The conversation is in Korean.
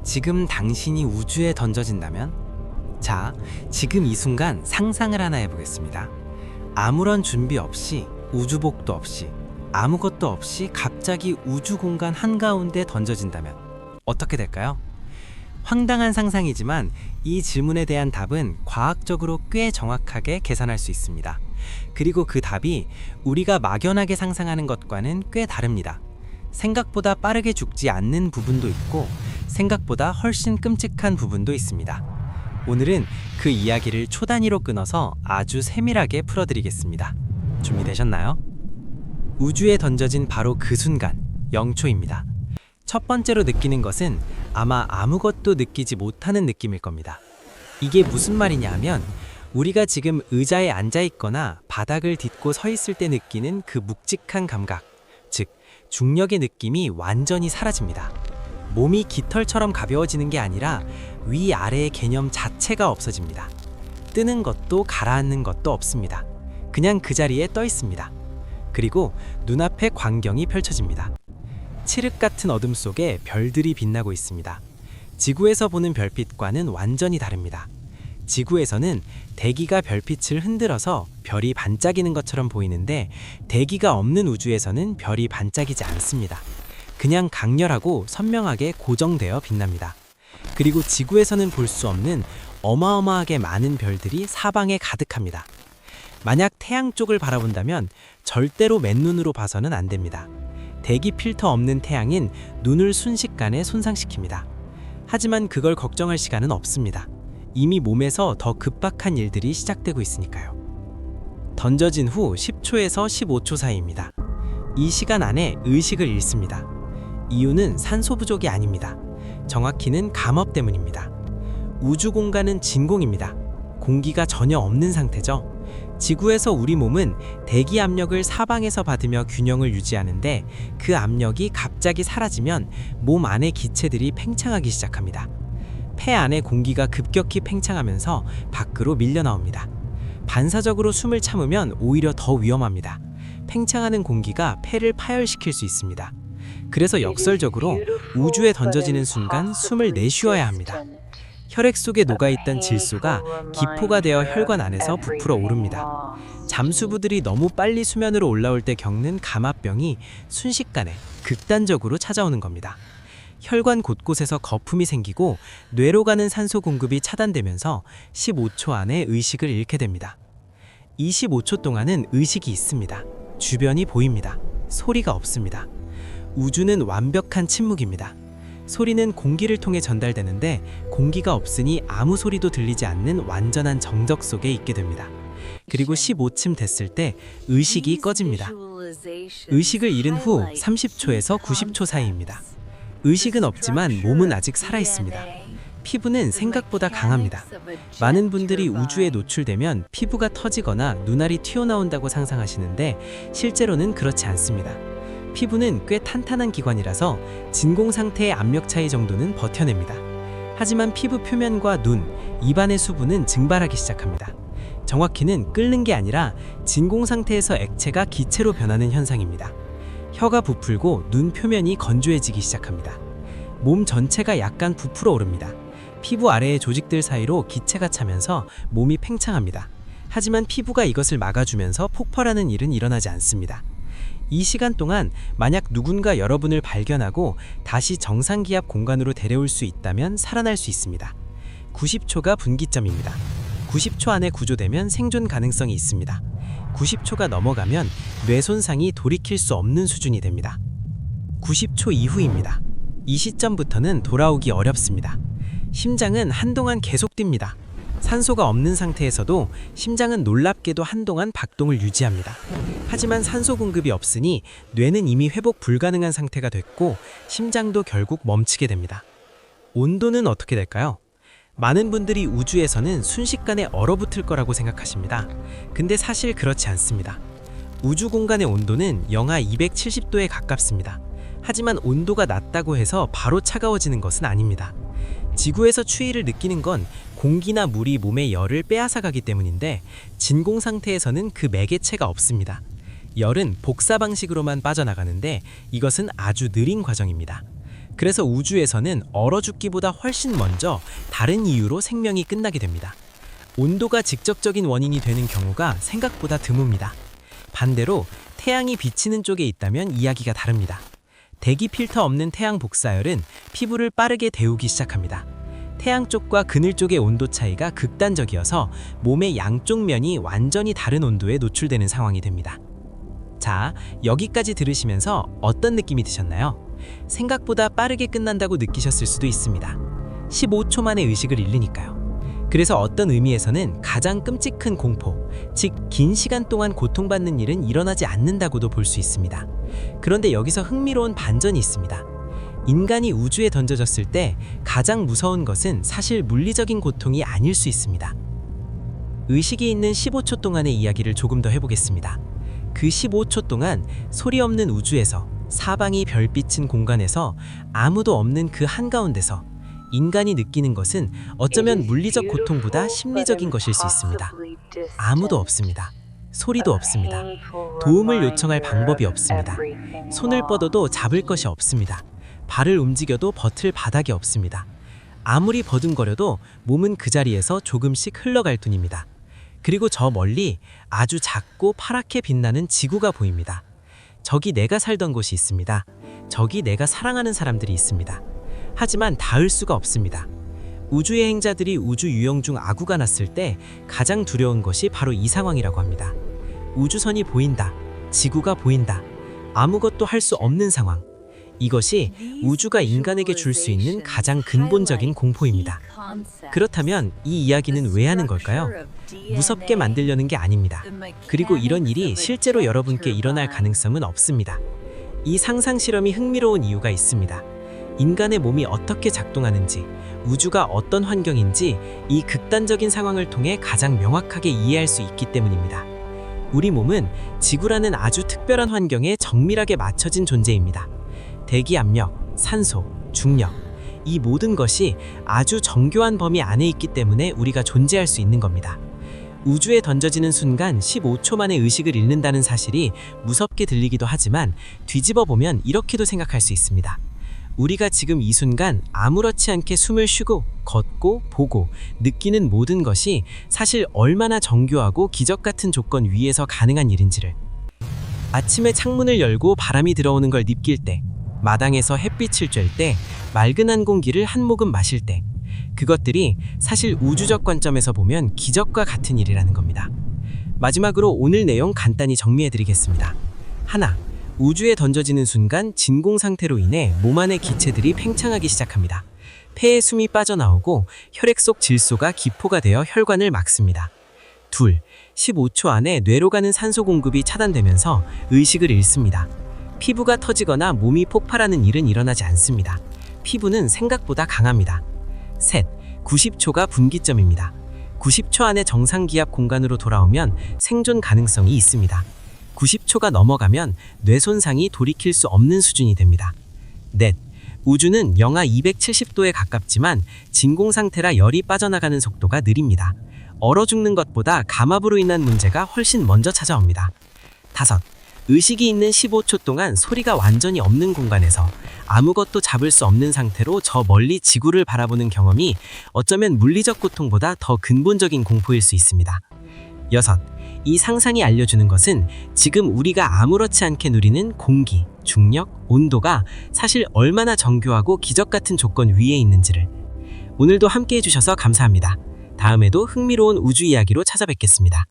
지금 당신이 우주에 던져진다면? 자, 지금 이 순간 상상을 하나 해보겠습니다. 아무런 준비 없이, 우주복도 없이, 아무것도 없이 갑자기 우주 공간 한가운데 던져진다면 어떻게 될까요? 황당한 상상이지만 이 질문에 대한 답은 과학적으로 꽤 정확하게 계산할 수 있습니다. 그리고 그 답이 우리가 막연하게 상상하는 것과는 꽤 다릅니다. 생각보다 빠르게 죽지 않는 부분도 있고 생각보다 훨씬 끔찍한 부분도 있습니다. 오늘은 그 이야기를 초 단위로 끊어서 아주 세밀하게 풀어드리겠습니다. 준비되셨나요? 우주에 던져진 바로 그 순간, 0초입니다. 첫 번째로 느끼는 것은 아마 아무것도 느끼지 못하는 느낌일 겁니다. 이게 무슨 말이냐 하면 우리가 지금 의자에 앉아 있거나 바닥을 딛고 서 있을 때 느끼는 그 묵직한 감각, 즉 중력의 느낌이 완전히 사라집니다. 몸이 깃털처럼 가벼워지는 게 아니라 위아래의 개념 자체가 없어집니다. 뜨는 것도 가라앉는 것도 없습니다. 그냥 그 자리에 떠 있습니다. 그리고 눈앞에 광경이 펼쳐집니다. 칠흑 같은 어둠 속에 별들이 빛나고 있습니다. 지구에서 보는 별빛과는 완전히 다릅니다. 지구에서는 대기가 별빛을 흔들어서 별이 반짝이는 것처럼 보이는데 대기가 없는 우주에서는 별이 반짝이지 않습니다. 그냥 강렬하고 선명하게 고정되어 빛납니다. 그리고 지구에서는 볼 수 없는 어마어마하게 많은 별들이 사방에 가득합니다. 만약 태양 쪽을 바라본다면 절대로 맨눈으로 봐서는 안 됩니다. 대기 필터 없는 태양은 눈을 순식간에 손상시킵니다. 하지만 그걸 걱정할 시간은 없습니다. 이미 몸에서 더 급박한 일들이 시작되고 있으니까요. 던져진 후 10초에서 15초 사이입니다. 이 시간 안에 의식을 잃습니다. 이유는 산소 부족이 아닙니다. 정확히는 감업 때문입니다. 우주 공간은 진공입니다. 공기가 전혀 없는 상태죠. 지구에서 우리 몸은 대기 압력을 사방에서 받으며 균형을 유지하는데 그 압력이 갑자기 사라지면 몸 안의 기체들이 팽창하기 시작합니다. 폐 안의 공기가 급격히 팽창하면서 밖으로 밀려 나옵니다. 반사적으로 숨을 참으면 오히려 더 위험합니다. 팽창하는 공기가 폐를 파열시킬 수 있습니다. 그래서 역설적으로 우주에 던져지는 순간 숨을 내쉬어야 합니다. 혈액 속에 녹아있던 질소가 기포가 되어 혈관 안에서 부풀어 오릅니다. 잠수부들이 너무 빨리 수면으로 올라올 때 겪는 감압병이 순식간에 극단적으로 찾아오는 겁니다. 혈관 곳곳에서 거품이 생기고 뇌로 가는 산소 공급이 차단되면서 15초 안에 의식을 잃게 됩니다. 25초 동안은 의식이 있습니다. 주변이 보입니다. 소리가 없습니다. 우주는 완벽한 침묵입니다. 소리는 공기를 통해 전달되는데 공기가 없으니 아무 소리도 들리지 않는 완전한 정적 속에 있게 됩니다. 그리고 15쯤 됐을 때 의식이 꺼집니다. 의식을 잃은 후 30초에서 90초 사이입니다. 의식은 없지만 몸은 아직 살아있습니다. 피부는 생각보다 강합니다. 많은 분들이 우주에 노출되면 피부가 터지거나 눈알이 튀어나온다고 상상하시는데 실제로는 그렇지 않습니다. 피부는 꽤 탄탄한 기관이라서 진공 상태의 압력 차이 정도는 버텨냅니다. 하지만 피부 표면과 눈, 입안의 수분은 증발하기 시작합니다. 정확히는 끓는 게 아니라 진공 상태에서 액체가 기체로 변하는 현상입니다. 혀가 부풀고 눈 표면이 건조해지기 시작합니다. 몸 전체가 약간 부풀어 오릅니다. 피부 아래의 조직들 사이로 기체가 차면서 몸이 팽창합니다. 하지만 피부가 이것을 막아주면서 폭발하는 일은 일어나지 않습니다. 이 시간 동안 만약 누군가 여러분을 발견하고 다시 정상기압 공간으로 데려올 수 있다면 살아날 수 있습니다. 90초가 분기점입니다. 90초 안에 구조되면 생존 가능성이 있습니다. 90초가 넘어가면 뇌 손상이 돌이킬 수 없는 수준이 됩니다. 90초 이후입니다. 이 시점부터는 돌아오기 어렵습니다. 심장은 한동안 계속 뜁니다. 산소가 없는 상태에서도 심장은 놀랍게도 한동안 박동을 유지합니다. 하지만 산소 공급이 없으니 뇌는 이미 회복 불가능한 상태가 됐고 심장도 결국 멈추게 됩니다. 온도는 어떻게 될까요? 많은 분들이 우주에서는 순식간에 얼어붙을 거라고 생각하십니다. 근데 사실 그렇지 않습니다. 우주 공간의 온도는 영하 270도에 가깝습니다. 하지만 온도가 낮다고 해서 바로 차가워지는 것은 아닙니다. 지구에서 추위를 느끼는 건 공기나 물이 몸의 열을 빼앗아가기 때문인데 진공 상태에서는 그 매개체가 없습니다. 열은 복사 방식으로만 빠져나가는데 이것은 아주 느린 과정입니다. 그래서 우주에서는 얼어 죽기보다 훨씬 먼저 다른 이유로 생명이 끝나게 됩니다. 온도가 직접적인 원인이 되는 경우가 생각보다 드뭅니다. 반대로 태양이 비치는 쪽에 있다면 이야기가 다릅니다. 대기 필터 없는 태양 복사열은 피부를 빠르게 데우기 시작합니다. 태양 쪽과 그늘 쪽의 온도 차이가 극단적이어서 몸의 양쪽 면이 완전히 다른 온도에 노출되는 상황이 됩니다. 자, 여기까지 들으시면서 어떤 느낌이 드셨나요? 생각보다 빠르게 끝난다고 느끼셨을 수도 있습니다. 15초 만에 의식을 잃으니까요. 그래서 어떤 의미에서는 가장 끔찍한 공포, 즉 긴 시간 동안 고통받는 일은 일어나지 않는다고도 볼 수 있습니다. 그런데 여기서 흥미로운 반전이 있습니다. 인간이 우주에 던져졌을 때 가장 무서운 것은 사실 물리적인 고통이 아닐 수 있습니다. 의식이 있는 15초 동안의 이야기를 조금 더 해보겠습니다. 그 15초 동안 소리 없는 우주에서, 사방이 별빛인 공간에서, 아무도 없는 그 한가운데서 인간이 느끼는 것은 어쩌면 물리적 고통보다 심리적인 것일 수 있습니다. 아무도 없습니다. 소리도 없습니다. 도움을 요청할 방법이 없습니다. 손을 뻗어도 잡을 것이 없습니다. 발을 움직여도 버틸 바닥이 없습니다. 아무리 버둥거려도 몸은 그 자리에서 조금씩 흘러갈 뿐입니다. 그리고 저 멀리 아주 작고 파랗게 빛나는 지구가 보입니다. 저기 내가 살던 곳이 있습니다. 저기 내가 사랑하는 사람들이 있습니다. 하지만 닿을 수가 없습니다. 우주여행자들이 우주 유영 중 아구가 났을 때 가장 두려운 것이 바로 이 상황이라고 합니다. 우주선이 보인다. 지구가 보인다. 아무것도 할 수 없는 상황. 이것이 우주가 인간에게 줄 수 있는 가장 근본적인 공포입니다. 그렇다면 이 이야기는 왜 하는 걸까요? 무섭게 만들려는 게 아닙니다. 그리고 이런 일이 실제로 여러분께 일어날 가능성은 없습니다. 이 상상 실험이 흥미로운 이유가 있습니다. 인간의 몸이 어떻게 작동하는지, 우주가 어떤 환경인지 이 극단적인 상황을 통해 가장 명확하게 이해할 수 있기 때문입니다. 우리 몸은 지구라는 아주 특별한 환경에 정밀하게 맞춰진 존재입니다. 대기 압력, 산소, 중력, 이 모든 것이 아주 정교한 범위 안에 있기 때문에 우리가 존재할 수 있는 겁니다. 우주에 던져지는 순간 15초 만에 의식을 잃는다는 사실이 무섭게 들리기도 하지만 뒤집어 보면 이렇게도 생각할 수 있습니다. 우리가 지금 이 순간 아무렇지 않게 숨을 쉬고 걷고 보고 느끼는 모든 것이 사실 얼마나 정교하고 기적 같은 조건 위에서 가능한 일인지를, 아침에 창문을 열고 바람이 들어오는 걸 느낄 때, 마당에서 햇빛을 쬐을 때, 맑은 한 공기를 한 모금 마실 때, 그것들이 사실 우주적 관점에서 보면 기적과 같은 일이라는 겁니다. 마지막으로 오늘 내용 간단히 정리해드리겠습니다. 하나, 우주에 던져지는 순간 진공 상태로 인해 몸 안의 기체들이 팽창하기 시작합니다. 폐에 숨이 빠져나오고 혈액 속 질소가 기포가 되어 혈관을 막습니다. 둘, 15초 안에 뇌로 가는 산소 공급이 차단되면서 의식을 잃습니다. 피부가 터지거나 몸이 폭발하는 일은 일어나지 않습니다. 피부는 생각보다 강합니다. 셋, 90초가 분기점입니다. 90초 안에 정상 기압 공간으로 돌아오면 생존 가능성이 있습니다. 90초가 넘어가면 뇌 손상이 돌이킬 수 없는 수준이 됩니다. 넷, 우주는 영하 270도에 가깝지만 진공 상태라 열이 빠져나가는 속도가 느립니다. 얼어 죽는 것보다 감압으로 인한 문제가 훨씬 먼저 찾아옵니다. 다섯, 의식이 있는 15초 동안 소리가 완전히 없는 공간에서 아무것도 잡을 수 없는 상태로 저 멀리 지구를 바라보는 경험이 어쩌면 물리적 고통보다 더 근본적인 공포일 수 있습니다. 여섯, 이 상상이 알려주는 것은 지금 우리가 아무렇지 않게 누리는 공기, 중력, 온도가 사실 얼마나 정교하고 기적 같은 조건 위에 있는지를. 오늘도 함께 해주셔서 감사합니다. 다음에도 흥미로운 우주 이야기로 찾아뵙겠습니다.